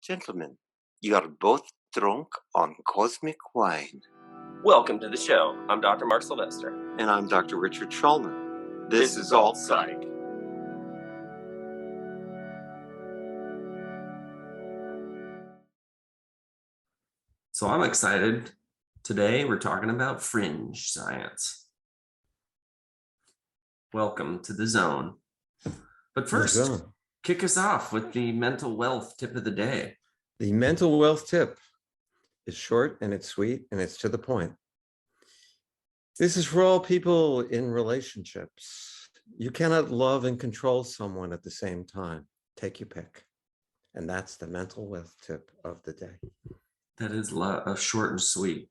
Gentlemen, you are both drunk on cosmic wine. Welcome to the show. I'm Dr. Mark Sylvester. And I'm Dr. Richard Schulman. This is Alt Psych. So I'm excited. Today we're talking about fringe science. Welcome to the zone. But first, kick us off with the mental wealth tip of the day. The mental wealth tip is short and it's sweet and it's to the point. This is for all people in relationships. You cannot love and control someone at the same time. Take your pick. And that's the mental wealth tip of the day. That is short and sweet.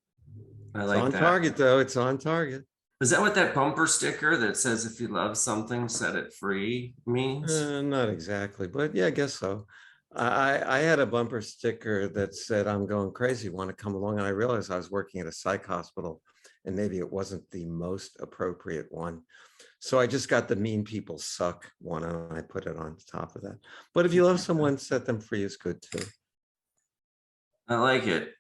I like that. It's on target, though. It's on target. Is that what that bumper sticker that says if you love something, set it free means? Not exactly, but yeah, I guess so. I had a bumper sticker that said, I'm going crazy, want to come along? And I realized I was working at a psych hospital and maybe it wasn't the most appropriate one. So I just got the mean people suck one and I put it on top of that. But if you love someone, set them free is good too. I like it.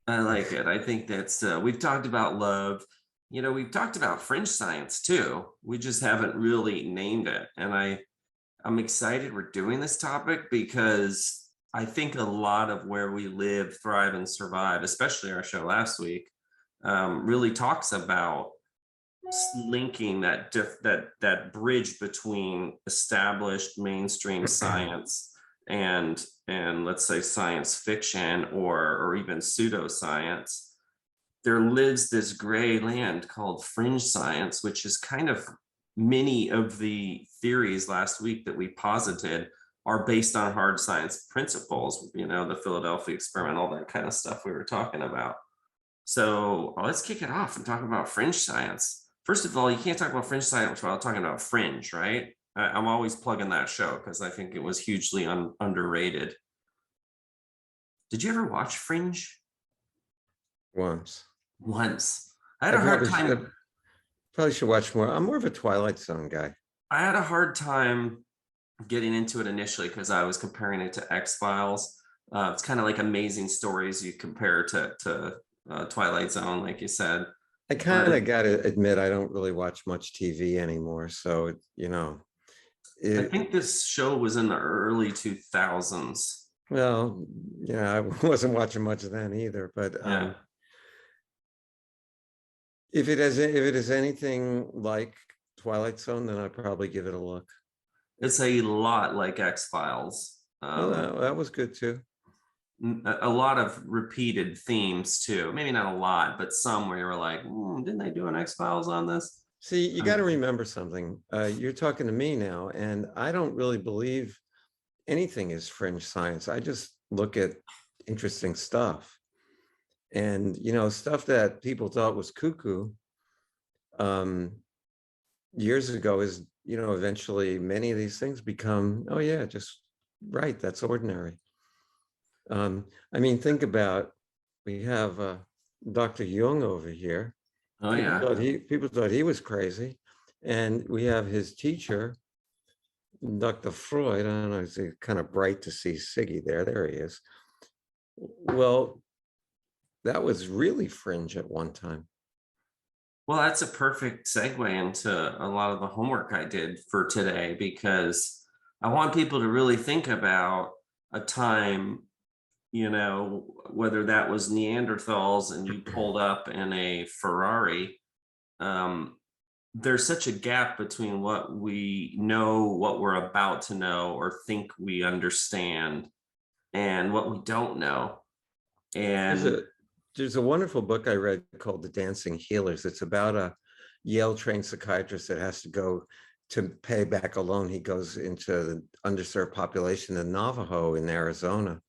I think that's, we've talked about love. You know, we've talked about fringe science too. We just haven't really named it. And I'm excited we're doing this topic because I think a lot of where we live, thrive, and survive, especially our show last week, really talks about linking that bridge between established mainstream science and let's say science fiction or even pseudoscience. There lives this gray land called fringe science, which is kind of many of the theories last week that we posited are based on hard science principles, you know, the Philadelphia experiment, all that kind of stuff we were talking about. So let's kick it off and talk about fringe science. First of all, you can't talk about fringe science without talking about Fringe, right? I'm always plugging that show because I think it was hugely underrated. Did you ever watch Fringe? Once. I had a hard time. Probably should watch more. I'm more of a Twilight Zone guy. I had a hard time getting into it initially because I was comparing it to X-Files. It's kind of like Amazing Stories you compare to Twilight Zone, like you said. I kind of got to admit, I don't really watch much TV anymore. So, you know. I think this show was in the early 2000s. Well, yeah, I wasn't watching much of that either. But yeah. If it is anything like Twilight Zone, then I'd probably give it a look. It's a lot like X-Files. Well, that was good too. A lot of repeated themes too. Maybe not a lot, but some where you were like, didn't they do an X-Files on this? See, you got to remember something. You're talking to me now, and I don't really believe anything is fringe science. I just look at interesting stuff. And, you know, stuff that people thought was cuckoo years ago is, you know, eventually many of these things become, oh yeah, just right, that's ordinary. I mean, think about, we have Dr. Jung over here. Oh yeah. People thought he was crazy. And we have his teacher, Dr. Freud. I don't know, it's kind of bright to see Siggy there. There he is. Well, that was really fringe at one time. Well, that's a perfect segue into a lot of the homework I did for today, because I want people to really think about a time, you know, whether that was Neanderthals and you pulled up in a Ferrari. There's such a gap between what we know, what we're about to know or think we understand, and what we don't know. And there's a wonderful book I read called The Dancing Healers. It's about a Yale-trained psychiatrist that has to go to pay back a loan. He goes into the underserved population in Navajo in Arizona.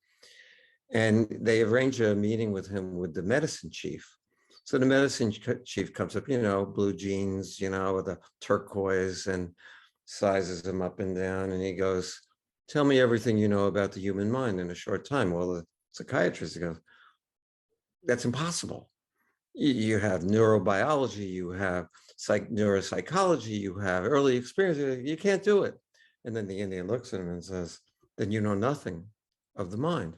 And they arrange a meeting with him with the medicine chief. So the medicine chief comes up, you know, blue jeans, you know, with a turquoise, and sizes him up and down. And he goes, tell me everything you know about the human mind in a short time. Well, the psychiatrist goes, that's impossible. You have neurobiology, you have neuropsychology, you have early experience, you can't do it. And then the Indian looks at him and says, then you know nothing of the mind.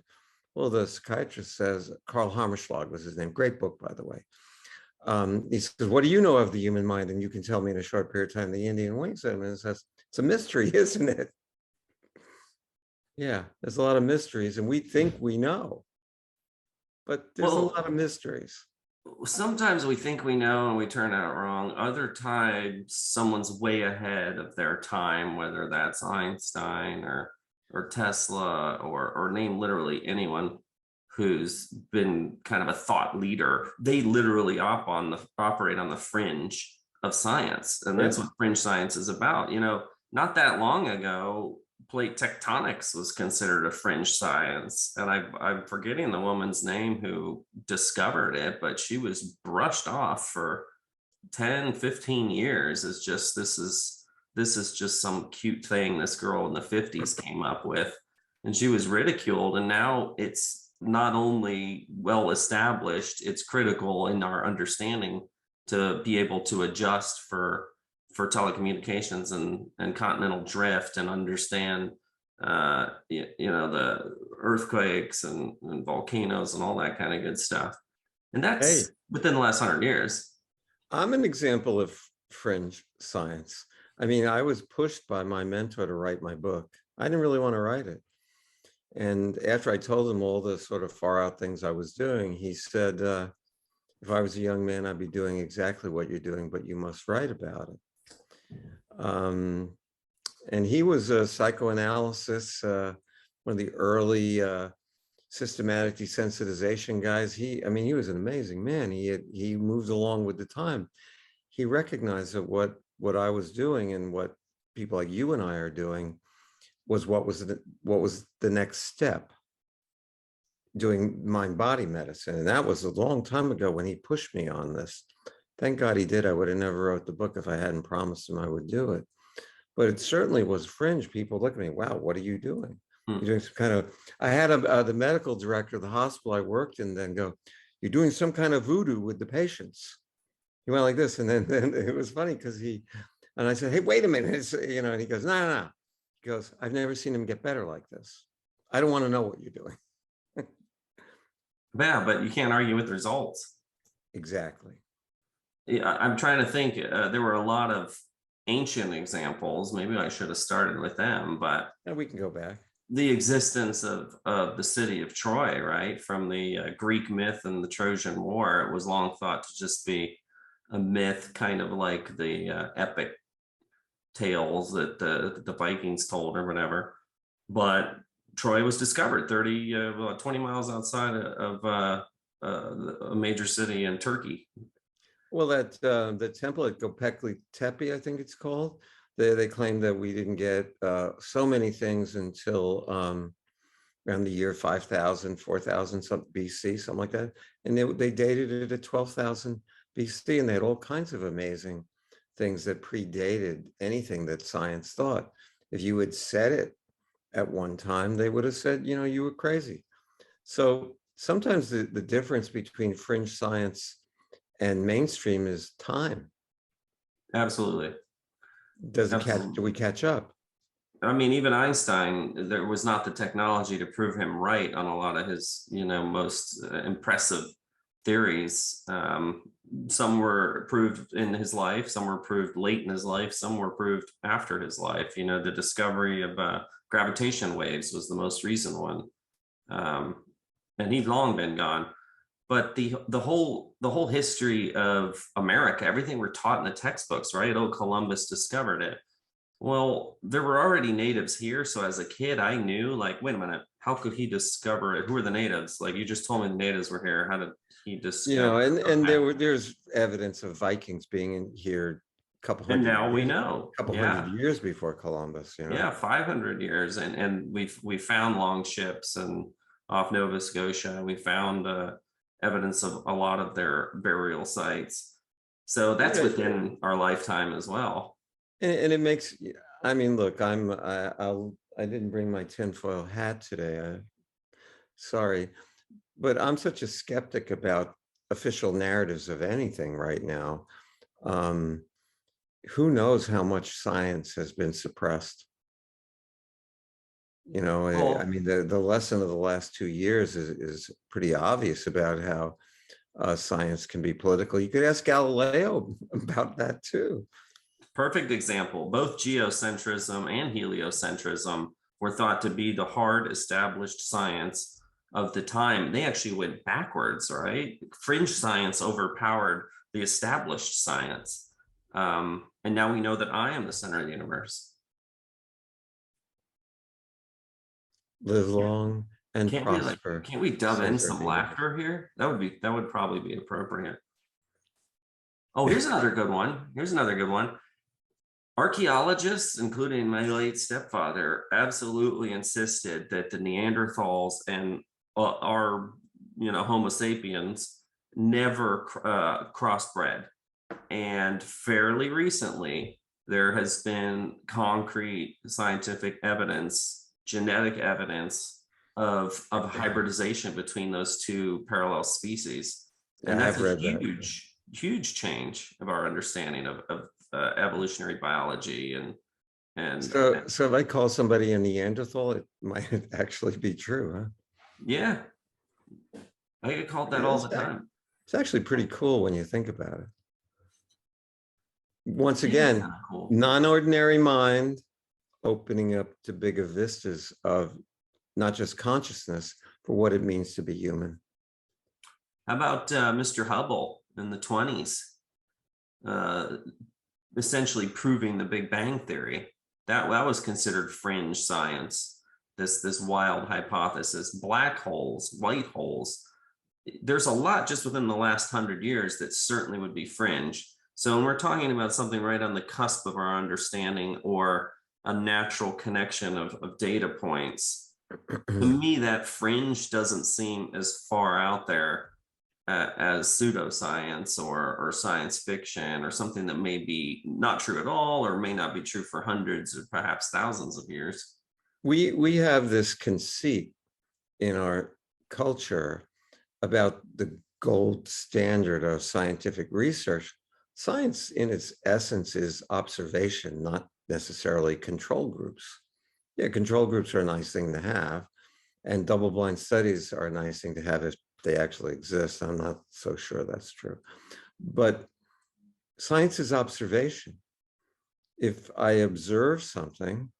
Well, the psychiatrist says, Karl Hammerschlag was his name. Great book, by the way. He says, what do you know of the human mind? And you can tell me in a short period of time. The Indian winks at him and says, it's a mystery, isn't it? Yeah, there's a lot of mysteries, and we think we know, but there's a lot of mysteries. Sometimes we think we know and we turn out wrong. Other times someone's way ahead of their time, whether that's Einstein or Tesla or name literally anyone who's been kind of a thought leader. They literally operate on the fringe of science. And that's what fringe science is about. You know, not that long ago, plate tectonics was considered a fringe science. And I'm forgetting the woman's name who discovered it, but she was brushed off for 10, 15 years as just, this is just some cute thing this girl in the 50s came up with. And she was ridiculed. And now it's not only well established, it's critical in our understanding to be able to adjust for telecommunications and continental drift and understand you know, the earthquakes and volcanoes and all that kind of good stuff. And that's within the last 100 years. I'm an example of fringe science. I mean, I was pushed by my mentor to write my book. I didn't really want to write it. And after I told him all the sort of far out things I was doing, he said, if I was a young man, I'd be doing exactly what you're doing, but you must write about it. And he was a psychoanalysis, one of the early systematic desensitization guys. I mean, he was an amazing man. He moved along with the time. He recognized that what I was doing and what people like you and I are doing was what was the next step, doing mind-body medicine. And that was a long time ago when he pushed me on this. Thank God he did. I would have never wrote the book if I hadn't promised him I would do it. But it certainly was fringe. People look at me, wow, what are you doing? You're doing some kind of, I had the medical director of the hospital I worked in then go, you're doing some kind of voodoo with the patients. He went like this. And then it was funny because and I said, hey, wait a minute. It's, you know, and he goes, no. He goes, I've never seen him get better like this. I don't want to know what you're doing. Yeah, but you can't argue with results. Exactly. Yeah, I'm trying to think. There were a lot of ancient examples. Maybe I should have started with them, but we can go back. The existence of the city of Troy, right, from the Greek myth and the Trojan War, it was long thought to just be a myth, kind of like the epic tales that the Vikings told or whatever. But Troy was discovered 20 miles outside of a major city in Turkey. Well, that the temple at Göbekli Tepe, I think it's called, they claim that we didn't get so many things until around the year 5,000, 4,000 something BC, something like that. And they dated it at 12,000 BC, and they had all kinds of amazing things that predated anything that science thought. If you had said it at one time, they would have said, you know, you were crazy. So sometimes the difference between fringe science and mainstream is time. Absolutely. Do we catch up? I mean, even Einstein, there was not the technology to prove him right on a lot of his, you know, most impressive theories. Some were proved in his life, some were proved late in his life, some were proved after his life. You know, the discovery of gravitation waves was the most recent one, and he'd long been gone. But the whole history of America, everything we're taught in the textbooks, right? Oh, Columbus discovered it. Well, there were already natives here. So as a kid, I knew, like, wait a minute, how could he discover it? Who are the natives? Like, you just told me the natives were here. How did he discover? You know, and there's evidence of Vikings being in here a couple hundred years. And now we know. A couple hundred years before Columbus, you know. Yeah, 500 years. And we found long ships and off Nova Scotia. We found evidence of a lot of their burial sites. So that's within our lifetime as well. And it makes, I mean, look, I didn't bring my tinfoil hat today. Sorry, but I'm such a skeptic about official narratives of anything right now. Who knows how much science has been suppressed? You know, I mean, the lesson of the last 2 years is pretty obvious about how science can be political. You could ask Galileo about that too. Perfect example. Both geocentrism and heliocentrism were thought to be the hard established science of the time. They actually went backwards, right? Fringe science overpowered the established science. And now we know that I am the center of the universe. Live long and prosper. Can't we dub in some Center laughter here? That would probably be appropriate. Oh, here's another good one. Here's another good one. Archaeologists, including my late stepfather, absolutely insisted that the Neanderthals and our, Homo sapiens never crossbred. And fairly recently, there has been concrete scientific evidence, genetic evidence of hybridization between those two parallel species. And that's a huge change of our understanding of evolutionary biology and so if I call somebody a Neanderthal, it might actually be true, huh? Yeah, I get called that all the time. It's actually pretty cool when you think about it. Once again, cool. Non-ordinary mind opening up to bigger vistas of not just consciousness, but what it means to be human. How about Mr. Hubble in the 20s? Essentially proving the Big Bang Theory. That was considered fringe science. This wild hypothesis, black holes, white holes. There's a lot just within the last 100 years that certainly would be fringe. So when we're talking about something right on the cusp of our understanding or a natural connection of data points, to me, that fringe doesn't seem as far out there as pseudoscience or science fiction or something that may be not true at all or may not be true for hundreds or perhaps thousands of years. We have this conceit in our culture about the gold standard of scientific research. Science in its essence is observation, not necessarily control groups. Yeah, control groups are a nice thing to have, and double-blind studies are a nice thing to have if they actually exist. I'm not so sure that's true. But science is observation. If I observe something,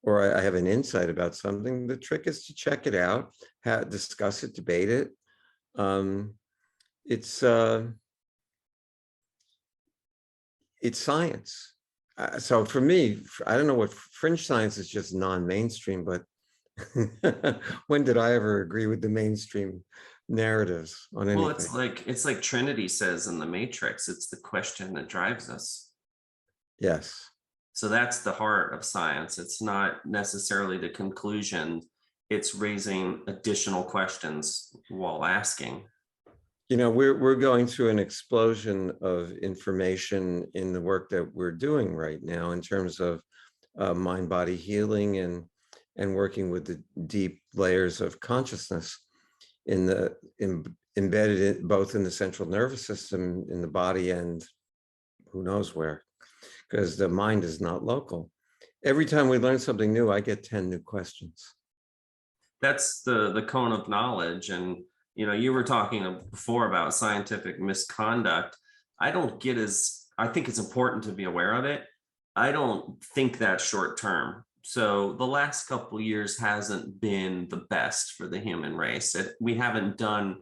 or I have an insight about something, the trick is to check it out, discuss it, debate it. It's science. So for me, I don't know what fringe science is, just non-mainstream, but when did I ever agree with the mainstream narratives on anything? Well, it's like Trinity says in the Matrix, it's the question that drives us. Yes. So that's the heart of science. It's not necessarily the conclusion. It's raising additional questions while asking. You know, we're going through an explosion of information in the work that we're doing right now in terms of mind-body healing and working with the deep layers of consciousness embedded both in the central nervous system, in the body, and who knows where, because the mind is not local. Every time we learn something new, I get 10 new questions. That's the cone of knowledge. And you were talking before about scientific misconduct. I think it's important to be aware of it. I don't think that short term. So the last couple of years hasn't been the best for the human race. We haven't done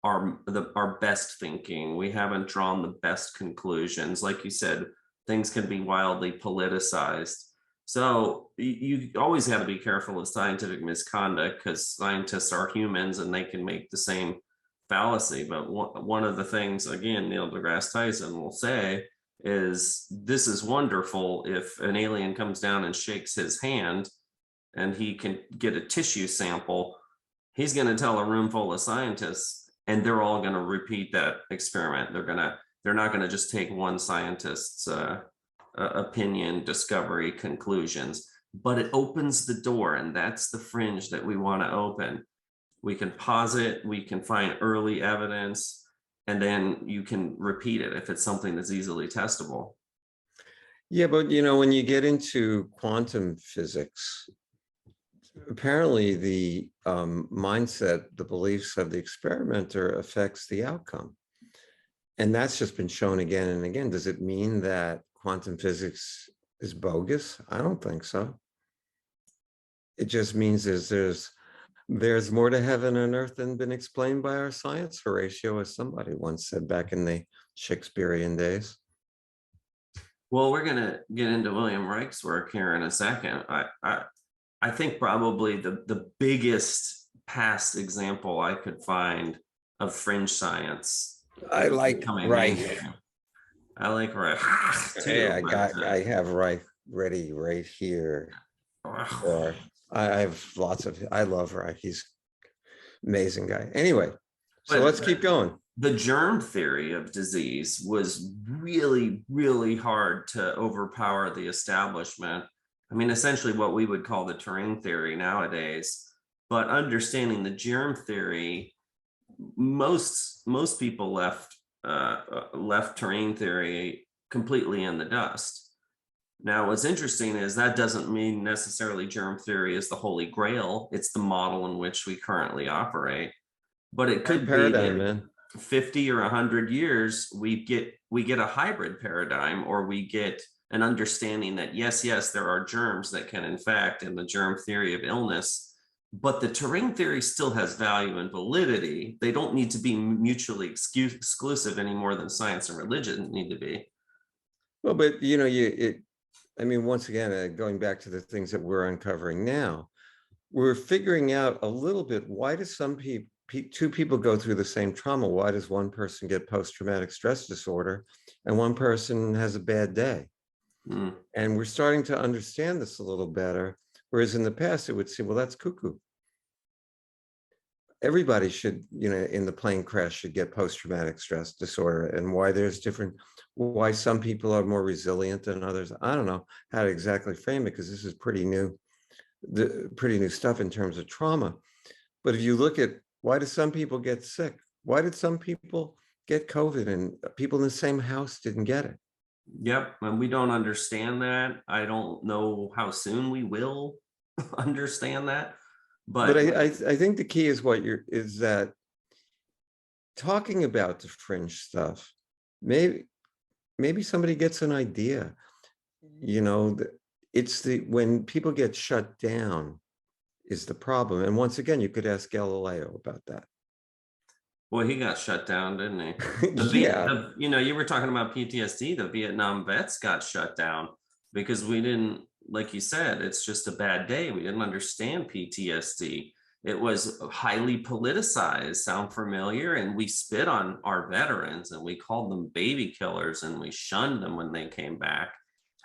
our best thinking. We haven't drawn the best conclusions. Like you said, things can be wildly politicized. So you always have to be careful of scientific misconduct, because scientists are humans and they can make the same fallacy. But one of the things, again, Neil deGrasse Tyson will say is, this is wonderful if an alien comes down and shakes his hand and he can get a tissue sample. He's going to tell a room full of scientists and they're all going to repeat that experiment. They're not going to just take one scientist's opinion, discovery, conclusions, but it opens the door, and that's the fringe that we want to open. We can posit, we can find early evidence, and then you can repeat it if it's something that's easily testable. Yeah, but when you get into quantum physics, apparently the mindset, the beliefs of the experimenter affects the outcome. And that's just been shown again and again. Does it mean that quantum physics is bogus? I don't think so. It just means there's more to heaven and earth than been explained by our science, Horatio, as somebody once said back in the Shakespearean days. Well, we're going to get into William Reich's work here in a second. I think probably the biggest past example I could find of fringe science. I like Reich. I like Reich too. Yeah, I have Reich ready right here. Or I have I love Reich. He's amazing guy. Anyway, so let's keep going. The germ theory of disease was really, really hard to overpower the establishment. I mean, essentially what we would call the Turing theory nowadays. But understanding the germ theory, most people left Turing theory completely in the dust. Now, what's interesting is that doesn't mean necessarily germ theory is the holy grail. It's the model in which we currently operate. But it could paradigm, be man. 50 or 100 years, we get a hybrid paradigm, or we get an understanding that yes, there are germs that can infect in the germ theory of illness, but the Turing theory still has value and validity. They don't need to be mutually exclusive any more than science and religion need to be. Well, but you know, I mean, once again, going back to the things that we're uncovering now, we're figuring out a little bit, why do some people, two people go through the same trauma? Why does one person get post-traumatic stress disorder and one person has a bad day? And we're starting to understand this a little better. Whereas in the past, it would seem, well, that's cuckoo. Everybody should, you know, in the plane crash should get post-traumatic stress disorder, and why there's different, why some people are more resilient than others. I don't know how to exactly frame it, because this is pretty new stuff in terms of trauma. But if you look at, why do some people get sick? Why did some people get COVID and people in the same house didn't get it? Yep, and we don't understand that. I don't know how soon we will understand that. But I think the key is is that talking about the fringe stuff, maybe somebody gets an idea. You know, it's when people get shut down is the problem. And once again, you could ask Galileo about that. Well, he got shut down, didn't he? Yeah. You know, you were talking about PTSD. The Vietnam vets got shut down because we didn't, like you said, it's just a bad day. We didn't understand PTSD. It was highly politicized. Sound familiar? And we spit on our veterans and we called them baby killers and we shunned them when they came back.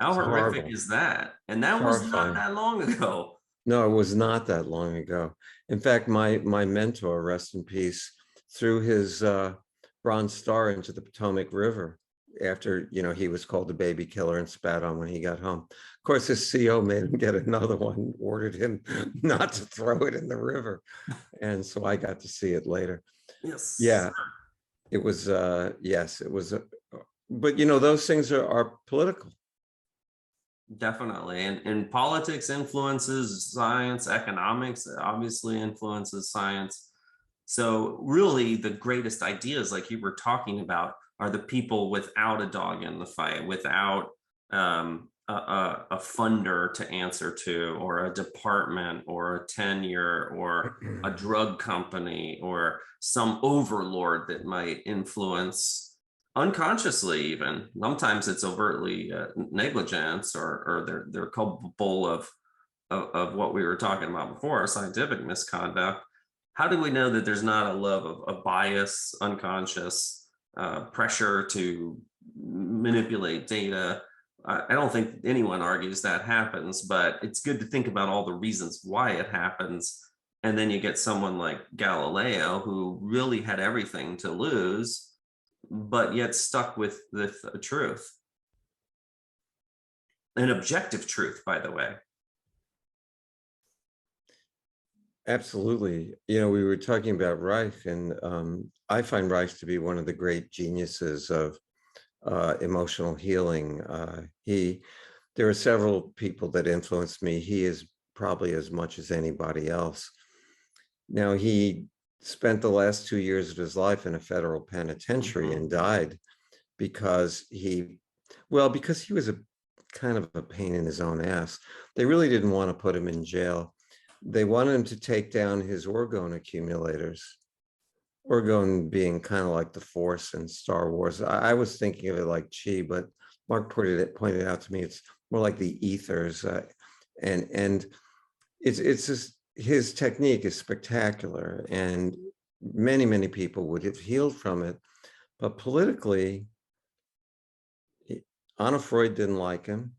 How horrific is that? And that was not that long ago. No, it was not that long ago. In fact, my mentor, rest in peace, threw his Bronze Star into the Potomac River after, you know, he was called a baby killer and spat on when he got home. Of course, his CO made him get another one, ordered him not to throw it in the river. And so I got to see it later. Yes. Yeah, it was, yes, it was. But, you know, those things are political. Definitely. And politics influences science, economics obviously influences science. So really the greatest ideas, like you were talking about, are the people without a dog in the fight, without a funder to answer to, or a department, or a tenure, or a drug company, or some overlord that might influence unconsciously. Even sometimes it's overtly negligence, or they're culpable of what we were talking about before, scientific misconduct. How do we know that there's not a love of bias, unconscious pressure to manipulate data? I don't think anyone argues that happens, but it's good to think about all the reasons why it happens. And then you get someone like Galileo, who really had everything to lose, but yet stuck with the truth. An objective truth, by the way. There You know, we were talking about Reich, and I find Reich to be one of the great geniuses of emotional healing. There are several people that influenced me. He is probably as much as anybody else. Now, he spent the last 2 years of his life in a federal penitentiary and died because because he was a kind of a pain in his own ass. They really didn't want to put him in jail. They wanted him to take down his orgone accumulators. Orgone being kind of like the Force in Star Wars. I was thinking of it like chi, but Mark pointed out to me it's more like the ethers, and it's just his technique is spectacular, and many people would have healed from it, but politically, Anna Freud didn't like him,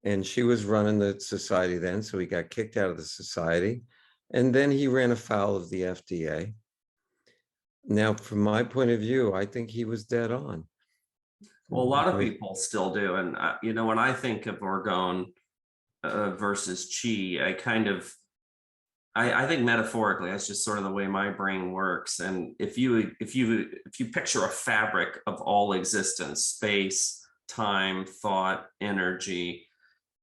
and she was running the society then, so he got kicked out of the society, and then he ran afoul of the FDA. Now, from my point of view, I think he was dead on. Well, a lot of people still do. And, you know, when I think of orgone versus chi, I think metaphorically, that's just sort of the way my brain works. And if you picture a fabric of all existence, space, time, thought, energy,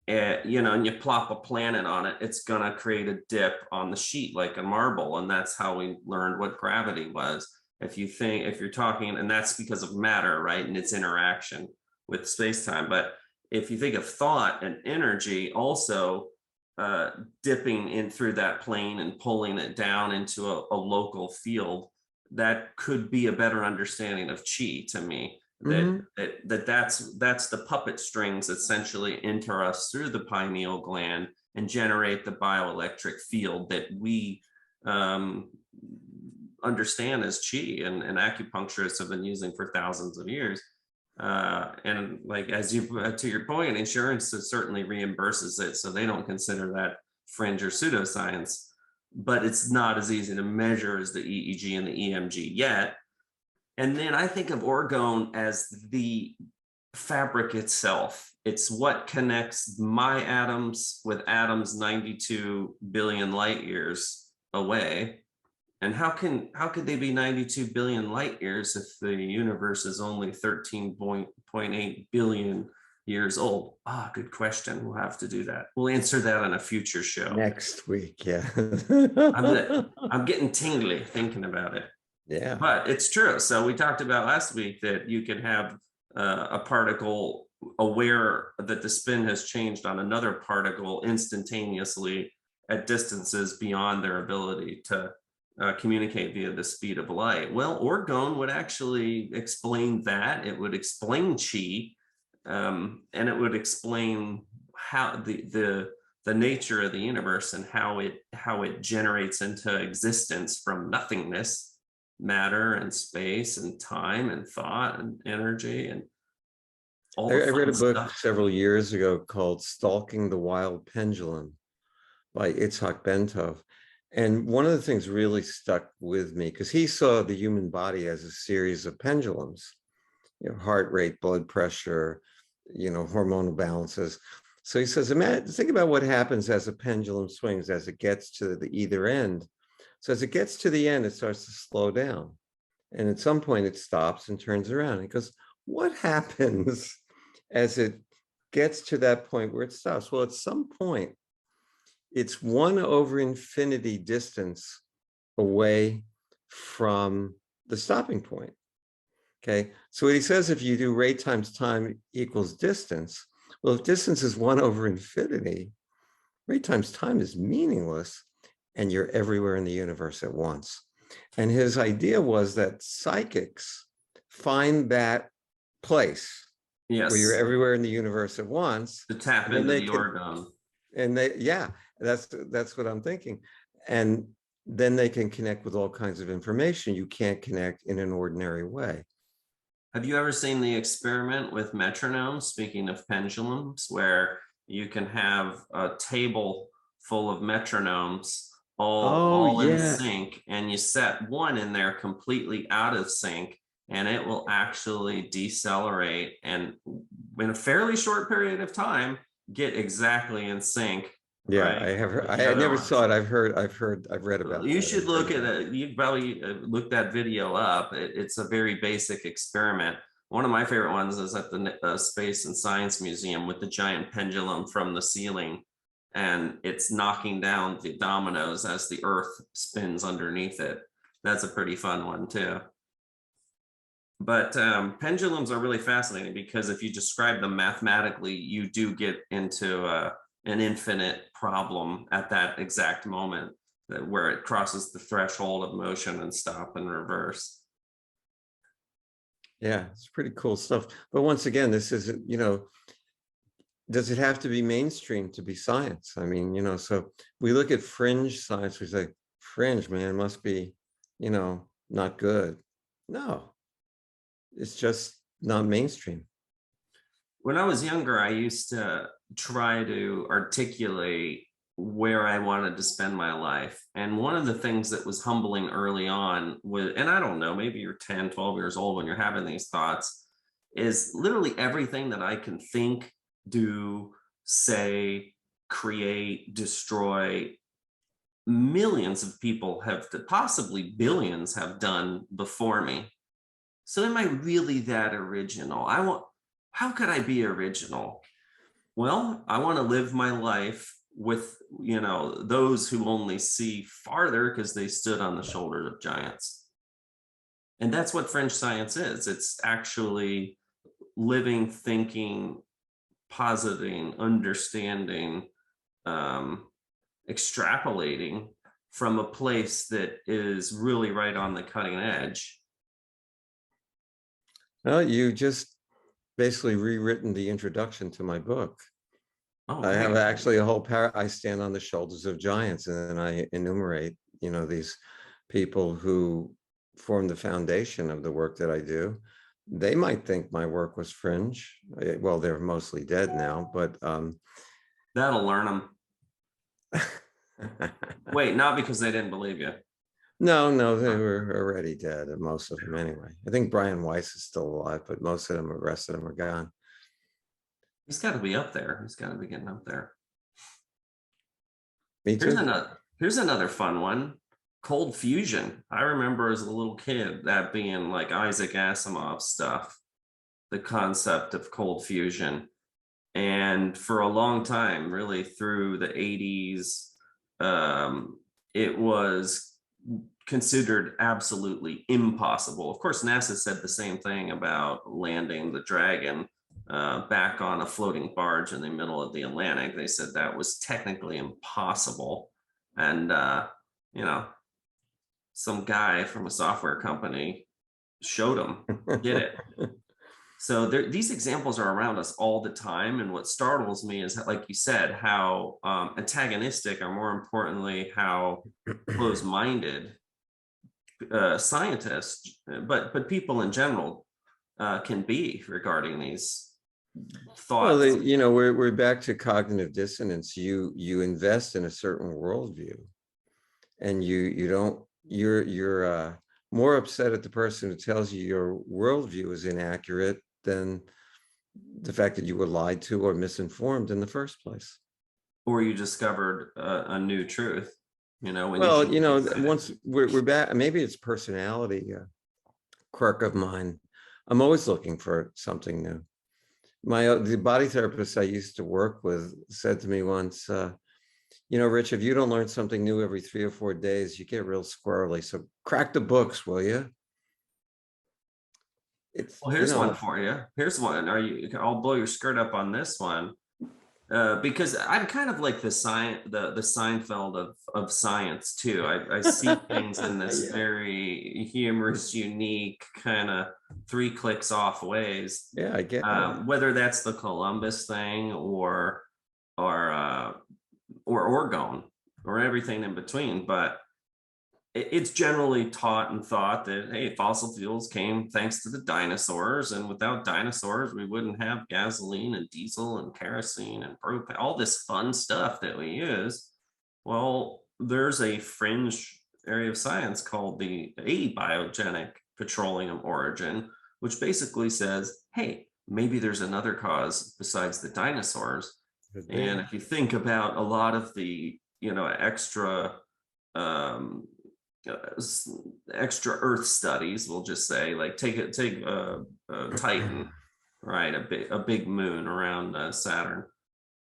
you know, and you plop a planet on it, it's going to create a dip on the sheet like a marble. And that's how we learned what gravity was. If you're talking, and that's because of matter, right? And its interaction with space-time. But if you think of thought and energy also dipping in through that plane and pulling it down into a local field, that could be a better understanding of chi to me. That's the puppet strings essentially enter us through the pineal gland and generate the bioelectric field that we understand as chi, and acupuncturists have been using for thousands of years. And like, as you to your point, insurance certainly reimburses it, so they don't consider that fringe or pseudoscience, but it's not as easy to measure as the EEG and the EMG yet. And then I think of orgone as the fabric itself. It's what connects my atoms with atoms 92 billion light years away. And how could they be 92 billion light years if the universe is only 13.8 billion years old? Good question. We'll have to do that. We'll answer that on a future show. Next week, yeah. I'm getting tingly thinking about it. Yeah. But it's true. So we talked about last week that you can have a particle aware that the spin has changed on another particle instantaneously at distances beyond their ability to communicate via the speed of light. Well, orgone would actually explain that. It would explain chi, and it would explain how the nature of the universe and how it generates into existence from nothingness, matter and space and time and thought and energy and all the I read a book stuff. several years ago called Stalking the Wild Pendulum by Itzhak Bentov. And one of the things really stuck with me, because he saw the human body as a series of pendulums, you know, heart rate, blood pressure, you know, hormonal balances. So he says, think about what happens as a pendulum swings, as it gets to the either end. So as it gets to the end, it starts to slow down. And at some point it stops and turns around. He goes, what happens as it gets to that point where it stops? Well, at some point, it's 1/infinity distance away from the stopping point. Okay, so what he says, if you do rate times time equals distance, well, if distance is 1/infinity, rate times time is meaningless, and you're everywhere in the universe at once. And his idea was that psychics find that place where you're everywhere in the universe at once to tap into the orgone. And that's what I'm thinking. And then they can connect with all kinds of information you can't connect in an ordinary way. Have you ever seen the experiment with metronomes, speaking of pendulums, where you can have a table full of metronomes all in sync, and you set one in there completely out of sync, and it will actually decelerate and in a fairly short period of time get exactly in sync. Yeah, right? I never saw it. I've read about it. You should look at it. You probably look that video up. It's a very basic experiment. One of my favorite ones is at the Space and Science Museum with the giant pendulum from the ceiling. and it's knocking down the dominoes as the earth spins underneath it. That's a pretty fun one too. But pendulums are really fascinating because if you describe them mathematically, you do get into an infinite problem at that exact moment where it crosses the threshold of motion and stop and reverse. Yeah, it's pretty cool stuff. But once again, this isn't, does it have to be mainstream to be science? I mean, so we look at fringe science, we say, fringe, man, must be, not good. No, it's just not mainstream. When I was younger, I used to try to articulate where I wanted to spend my life. And one of the things that was humbling early on was, and I don't know, maybe you're 10, 12 years old when you're having these thoughts, is literally everything that I can think, do, say, create, destroy, millions of people have, possibly billions have done before me. So am I really that original? How could I be original? Well, I want to live my life with, those who only see farther because they stood on the shoulders of giants. And that's what fringe science is. It's actually living, thinking, positing, understanding, extrapolating from a place that is really right on the cutting edge. Well, you just basically rewritten the introduction to my book. Okay. I have actually a whole I stand on the shoulders of giants, and then I enumerate, these people who form the foundation of the work that I do. They might think my work was fringe. Well, they're mostly dead now, but that'll learn them. Wait, not because they didn't believe you. No, they were already dead, most of them anyway. I think Brian Weiss is still alive, but most of them, the rest of them are gone. He's got to be up there. He's got to be getting up there. Me too. Here's another fun one. Cold fusion. I remember as a little kid that being like Isaac Asimov stuff, the concept of cold fusion. And for a long time, really through the 80s, it was considered absolutely impossible. Of course, NASA said the same thing about landing the Dragon back on a floating barge in the middle of the Atlantic. They said that was technically impossible. And, some guy from a software company showed them, did it. So these examples are around us all the time. And what startles me is, like you said, how antagonistic, or more importantly, how close-minded scientists, but people in general can be regarding these thoughts. Well, we're back to cognitive dissonance. You invest in a certain worldview, and you're more upset at the person who tells you your worldview is inaccurate than the fact that you were lied to or misinformed in the first place. Or you discovered a new truth, once we're back, maybe it's personality quirk of mine. I'm always looking for something new. The body therapist I used to work with said to me once, Rich, if you don't learn something new every 3 or 4 days, you get real squirrely. So crack the books, will you? Well, here's one for you. Here's one. I'll blow your skirt up on this one. Because I'm kind of like the Seinfeld of science too. I see things in this very humorous, unique kind of 3 clicks off ways. Yeah, I get whether that's the Columbus thing or Oregon or everything in between. But it's generally taught and thought that, hey, fossil fuels came thanks to the dinosaurs, and without dinosaurs, we wouldn't have gasoline and diesel and kerosene and propane, all this fun stuff that we use. Well, there's a fringe area of science called the Abiogenic petroleum origin, which basically says, hey, maybe there's another cause besides the dinosaurs. And if you think about a lot of the, extra Earth studies, we'll just say, like take Titan, right, a big moon around Saturn.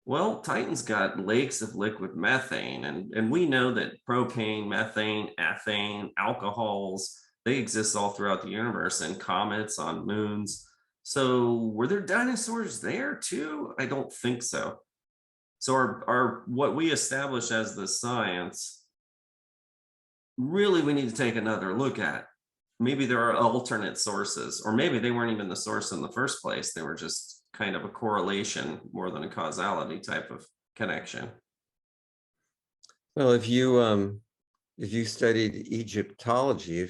Well, Titan's got lakes of liquid methane, and we know that propane, methane, ethane, alcohols, they exist all throughout the universe in comets, on moons. So were there dinosaurs there too? I don't think so. So our what we establish as the science, really we need to take another look at. Maybe there are alternate sources, or maybe they weren't even the source in the first place. They were just kind of a correlation more than a causality type of connection. Well, if you studied Egyptology,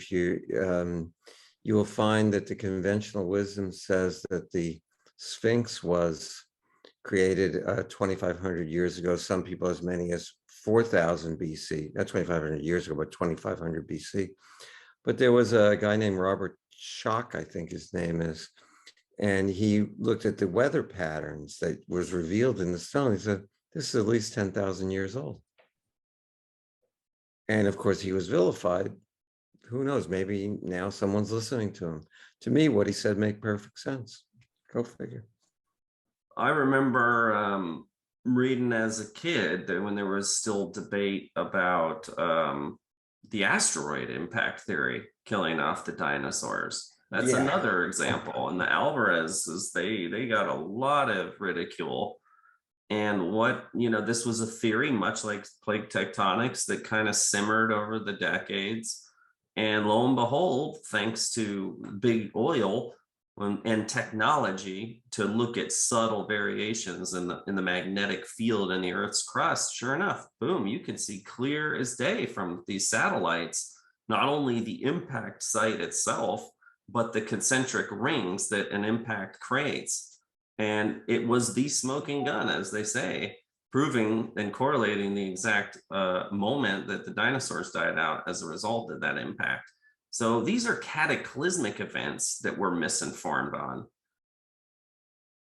you will find that the conventional wisdom says that the Sphinx was created 2,500 years ago. Some people as many as 4,000 BC, not 2,500 years ago, but 2,500 BC. But there was a guy named Robert Schoch, I think his name is, and he looked at the weather patterns that was revealed in the stone. He said, this is at least 10,000 years old. And of course, he was vilified. Who knows? Maybe now someone's listening to him. To me, what he said made perfect sense. Go figure. I remember reading as a kid that when there was still debate about the asteroid impact theory killing off the dinosaurs. That's another example. And the Alvarezes, they got a lot of ridicule. And this was a theory, much like plate tectonics, that kind of simmered over the decades. And lo and behold, thanks to big oil and technology to look at subtle variations in the magnetic field in the Earth's crust, sure enough, boom, you can see clear as day from these satellites, not only the impact site itself, but the concentric rings that an impact creates. And it was the smoking gun, as they say, proving and correlating the exact moment that the dinosaurs died out as a result of that impact. So these are cataclysmic events that we're misinformed on.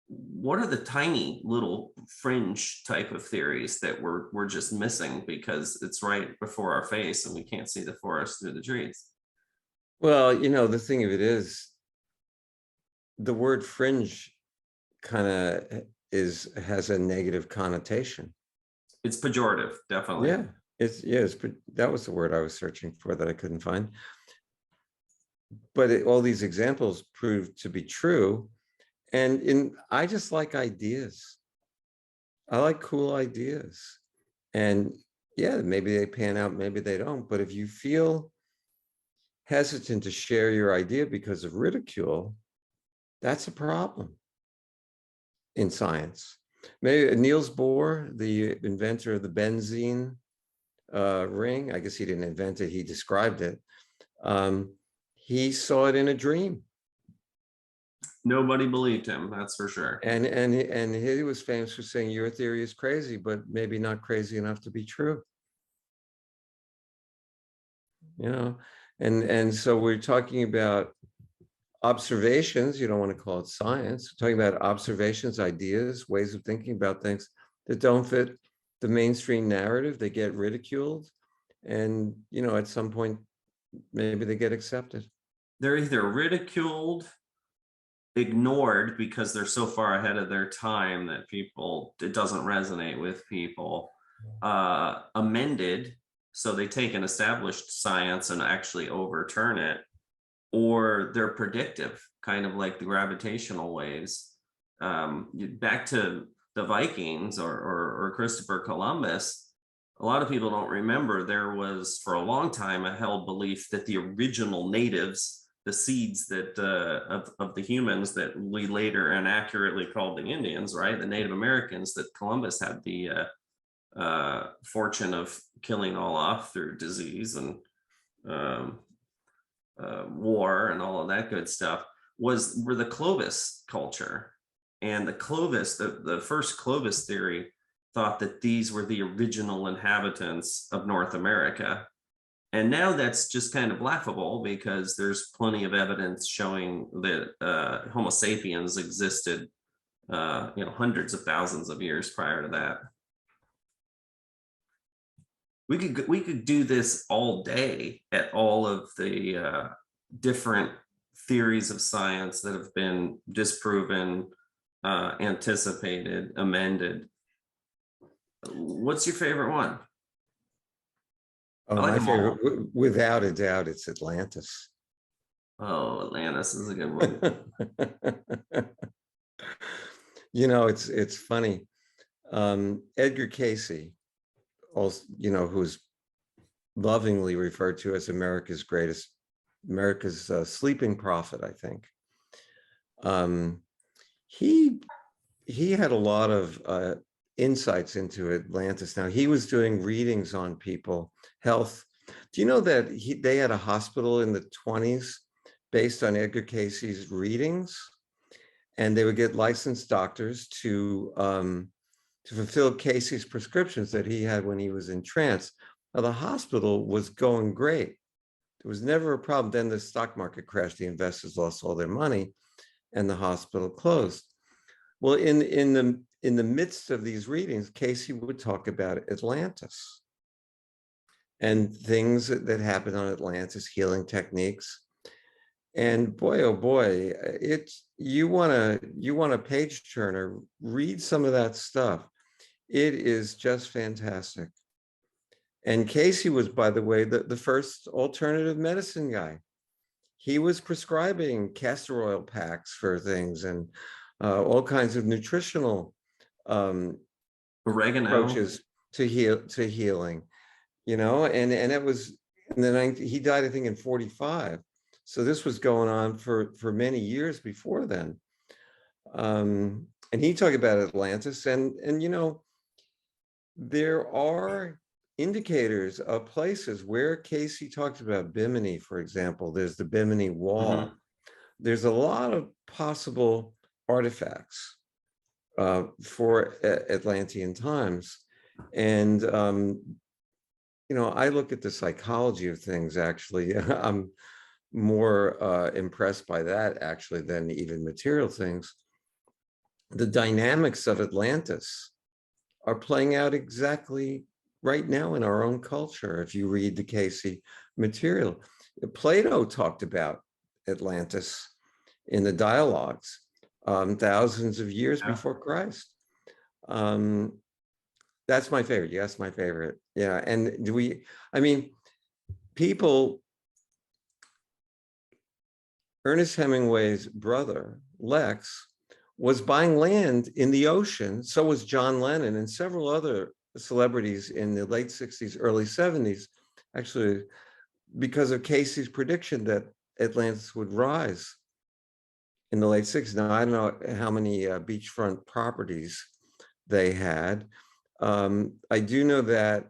What are the tiny little fringe type of theories that we're just missing because it's right before our face and we can't see the forest through the trees? Well, the thing of it is, the word fringe kind of has a negative connotation. It's pejorative, definitely. Yeah, that was the word I was searching for that I couldn't find. But all these examples proved to be true. And I just like ideas. I like cool ideas. And yeah, maybe they pan out, maybe they don't. But if you feel hesitant to share your idea because of ridicule, that's a problem in science. Maybe Niels Bohr, the inventor of the benzene ring, I guess he didn't invent it, he described it. He saw it in a dream. Nobody believed him, that's for sure. And he was famous for saying, your theory is crazy, but maybe not crazy enough to be true. And so we're talking about observations. You don't want to call it science. We're talking about observations, ideas, ways of thinking about things that don't fit the mainstream narrative. They get ridiculed, and at some point maybe they get accepted. They're either ridiculed, ignored because they're so far ahead of their time that it doesn't resonate with people, amended, so they take an established science and actually overturn it, or they're predictive, kind of like the gravitational waves. Back to the Vikings or Christopher Columbus, a lot of people don't remember there was for a long time a held belief that the original natives, the seeds that of the humans that we later inaccurately called the Indians, right, the Native Americans, that Columbus had the fortune of killing all off through disease and war and all of that good stuff, were the Clovis culture. And the first Clovis theory thought that these were the original inhabitants of North America. And now that's just kind of laughable because there's plenty of evidence showing that Homo sapiens existed hundreds of thousands of years prior to that. We could do this all day at all of the different theories of science that have been disproven, anticipated, amended. What's your favorite one? Oh, I like my them all. favorite, without a doubt, it's Atlantis. Oh, Atlantis is a good one. You know, it's funny. Edgar Casey, also, you know, who's lovingly referred to as America's sleeping prophet, I think. Um, he he had a lot of insights into Atlantis. Now he was doing readings on people, health. Do you know that they had a hospital in the 20s based on Edgar Casey's readings, and they would get licensed doctors to fulfill Casey's prescriptions that he had when he was in trance. Now the hospital was going great. There was never a problem. Then the stock market crashed. The investors lost all their money, and the hospital closed. Well, in the midst of these readings, Casey would talk about Atlantis and things that happened on Atlantis, healing techniques. And boy, oh boy, it's you want a page turner. Read some of that stuff. It is just fantastic. And Casey was, by the way, the first alternative medicine guy. He was prescribing castor oil packs for things and all kinds of nutritional Oregano. approaches to healing, you know, and it was in he died, I think, in 45. So this was going on for many years before then. And he talked about Atlantis, and you know, there are indicators of places where Casey talked about Bimini, for example. There's the Bimini Wall. There's a lot of possible artifacts for Atlantean times. And, you know, I look at the psychology of things, actually. I'm more impressed by that, actually, than even material things. The dynamics of Atlantis are playing out exactly right now in our own culture. If you read the Casey material, Plato talked about Atlantis in the dialogues thousands of years before Christ. That's my favorite. Yes, my favorite. Yeah. And I mean, people, Ernest Hemingway's brother, Lex, was buying land in the ocean. So was John Lennon and several other celebrities in the late 60s, early 70s, actually, because of Casey's prediction that Atlantis would rise in the late 60s. Now, I don't know how many beachfront properties they had. I do know that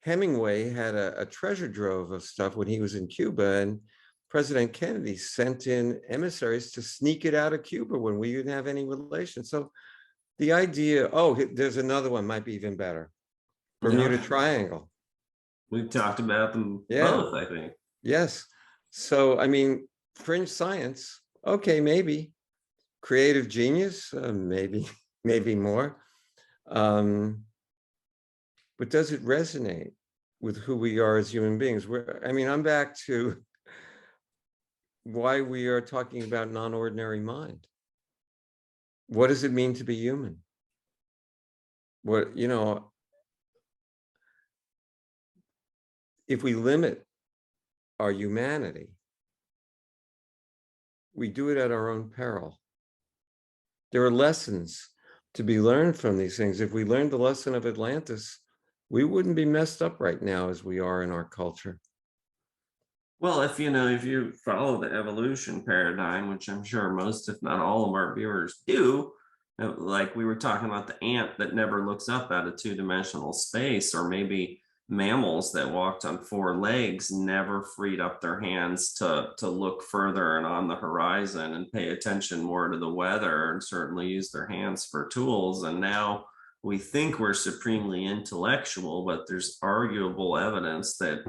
Hemingway had a treasure trove of stuff when he was in Cuba, and President Kennedy sent in emissaries to sneak it out of Cuba when we didn't have any relation. So the idea, oh, there's another one, might be even better. Bermuda Triangle. We've talked about them both, I think. Yes. So, I mean, fringe science, okay, maybe. Creative genius, maybe more. But does it resonate with who we are as human beings? I mean, I'm back to why we are talking about non-ordinary mind. What does it mean to be human? What, you know, if we limit our humanity, we do it at our own peril. There are lessons to be learned from these things. If we learned the lesson of Atlantis, we wouldn't be messed up right now as we are in our culture. Well, if you follow the evolution paradigm, which I'm sure most, if not all of our viewers do, like we were talking about the ant that never looks up out of two-dimensional space, or maybe mammals that walked on four legs never freed up their hands to look further and on the horizon and pay attention more to the weather, and certainly use their hands for tools. And now we think we're supremely intellectual, but there's arguable evidence that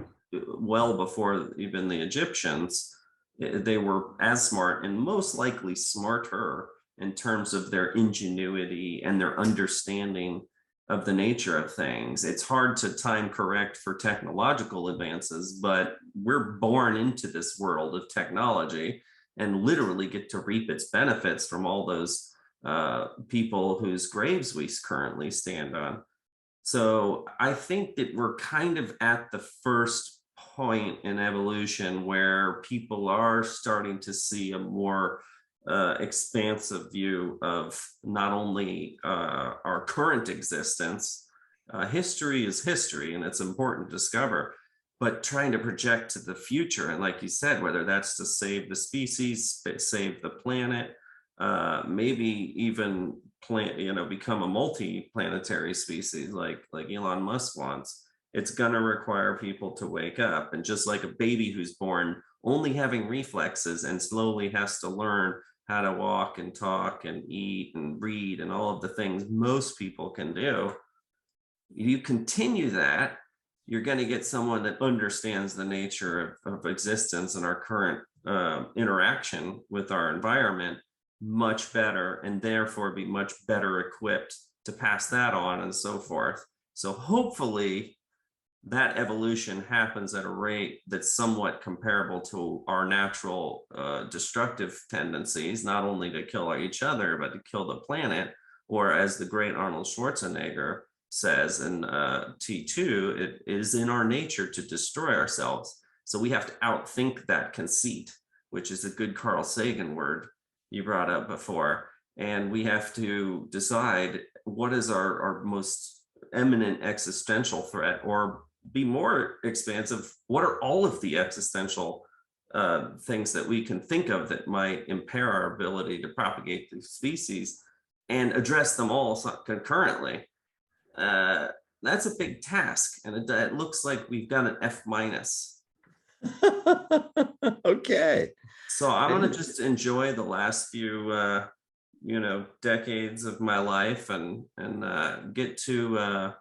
well before even the Egyptians, they were as smart and most likely smarter in terms of their ingenuity and their understanding of the nature of things. It's hard to time correct for technological advances, but we're born into this world of technology and literally get to reap its benefits from all those people whose graves we currently stand on. So I think that we're kind of at the first point in evolution where people are starting to see a more expansive view of not only our current existence. History is history, and it's important to discover, but trying to project to the future. And like you said, whether that's to save the species, save the planet, maybe even become a multi-planetary species like Elon Musk wants. It's going to require people to wake up. And just like a baby who's born only having reflexes and slowly has to learn how to walk and talk and eat and read and all of the things most people can do, you continue that, you're going to get someone that understands the nature of existence and our current interaction with our environment much better, and therefore be much better equipped to pass that on and so forth. So hopefully that evolution happens at a rate that's somewhat comparable to our natural destructive tendencies, not only to kill each other, but to kill the planet. Or as the great Arnold Schwarzenegger says in T2, it is in our nature to destroy ourselves. So we have to outthink that conceit, which is a good Carl Sagan word you brought up before. And we have to decide what is our most eminent existential threat, or be more expansive, what are all of the existential things that we can think of that might impair our ability to propagate the species, and address them all concurrently. That's a big task, and it looks like we've got an F minus. Okay. So I'm going to just enjoy the last few, decades of my life, and get to,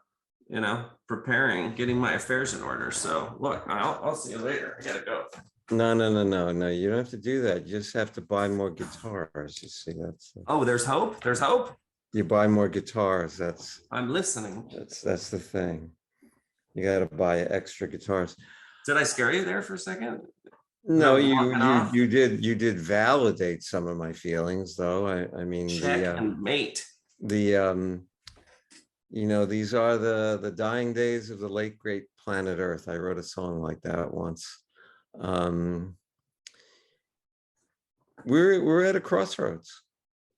preparing, getting my affairs in order. So look, I'll see you later. I gotta go. No. You don't have to do that. You just have to buy more guitars. You see, Oh, there's hope. There's hope. You buy more guitars. I'm listening. That's the thing. You got to buy extra guitars. Did I scare you there for a second? No, you did validate some of my feelings, though. I mean, check and mate. These are the dying days of the late great planet Earth. I wrote a song like that once. We're at a crossroads.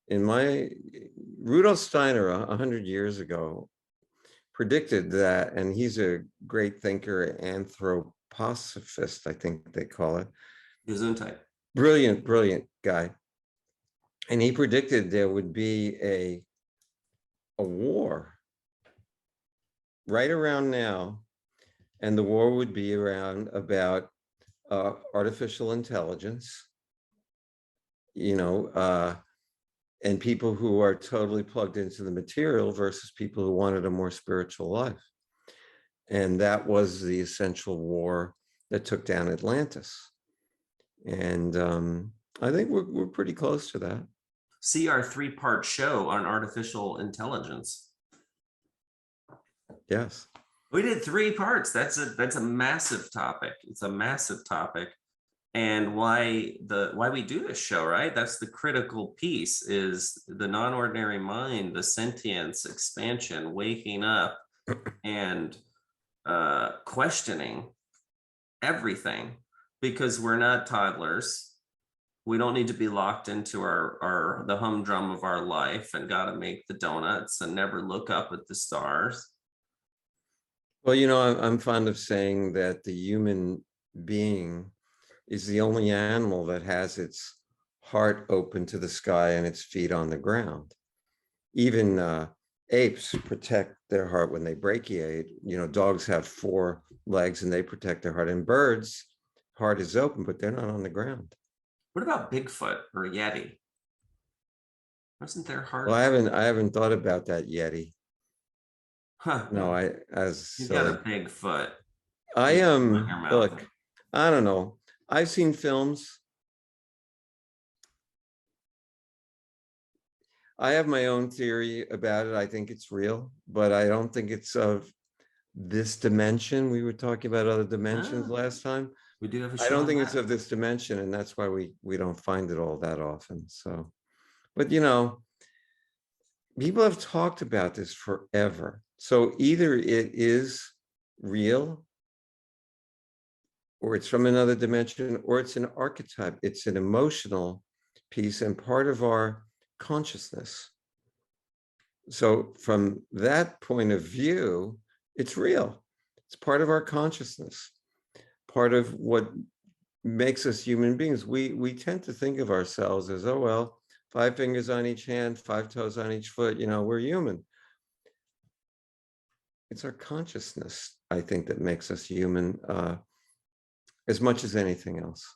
Rudolf Steiner 100 years ago predicted that, and he's a great thinker, anthroposophist, I think they call it. Gesundheit. Brilliant guy. And he predicted there would be a war right around now, and the war would be around about artificial intelligence, and people who are totally plugged into the material versus people who wanted a more spiritual life. And that was the essential war that took down Atlantis. And I think we're pretty close to that. See our 3-part show on artificial intelligence. Yes. We did 3 parts. That's a massive topic. It's a massive topic. And why we do this show, right? That's the critical piece, is the non-ordinary mind, the sentience, expansion, waking up and questioning everything, because we're not toddlers. We don't need to be locked into the humdrum of our life and got to make the donuts and never look up at the stars. Well, I'm fond of saying that the human being is the only animal that has its heart open to the sky and its feet on the ground. Even apes protect their heart when they brachiate. Dogs have 4 legs and they protect their heart. And birds' heart is open, but they're not on the ground. What about Bigfoot or Yeti? Wasn't their heart? Well, I haven't thought about that Yeti. Huh. No, you got a big foot. I look, I don't know. I've seen films. I have my own theory about it. I think it's real, but I don't think it's of this dimension. We were talking about other dimensions last time. We do have a show. I don't think it's of this dimension, and that's why we don't find it all that often. So, but people have talked about this forever. So either it is real, or it's from another dimension, or it's an archetype. It's an emotional piece and part of our consciousness. So from that point of view, it's real. It's part of our consciousness, part of what makes us human beings. We tend to think of ourselves as, oh, well, 5 fingers on each hand, 5 toes on each foot, we're human. It's our consciousness, I think, that makes us human as much as anything else.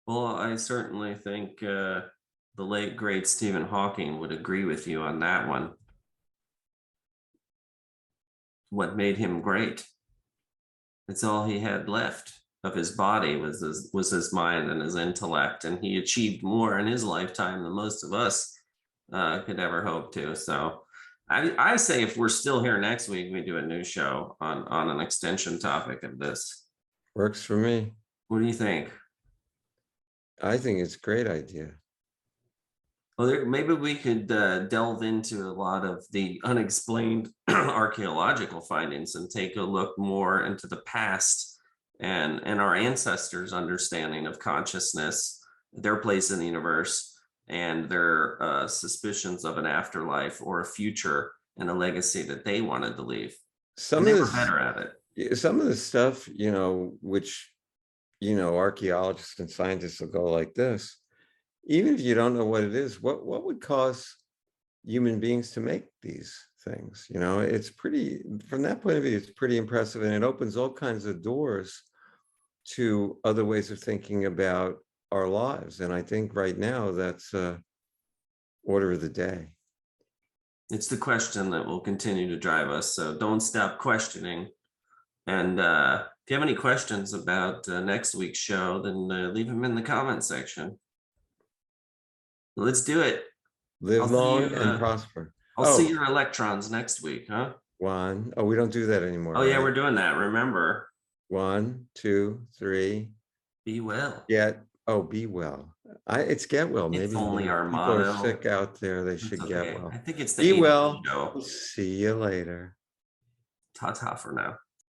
Well, I certainly think the late great Stephen Hawking would agree with you on that one. What made him great? It's all he had left of his body was his mind and his intellect, and he achieved more in his lifetime than most of us could ever hope to. So I say if we're still here next week, we do a new show on an extension topic of this. Works for me. What do you think? I think it's a great idea. Well, maybe we could delve into a lot of the unexplained archaeological findings and take a look more into the past and our ancestors' understanding of consciousness, their place in the universe, and their suspicions of an afterlife or a future and a legacy that they wanted to leave. Some they of were this, better at it. some of the stuff, which, archaeologists and scientists will go like this. Even if you don't know what it is, what would cause human beings to make these things? It's pretty, from that point of view, it's pretty impressive, and it opens all kinds of doors to other ways of thinking about our lives. And I think right now that's order of the day. It's the question that will continue to drive us. So don't stop questioning. And if you have any questions about next week's show, then leave them in the comment section. Let's do it. Live long and prosper. I'll see your electrons next week, huh? 1. Oh, we don't do that anymore. Oh, yeah, we're doing that. Remember. 1, 2, 3. Be well. Be well. It's get well. Maybe it's only our people motto. are sick out there. They should get well. I think it's the be well. show. See you later. Ta-ta for now.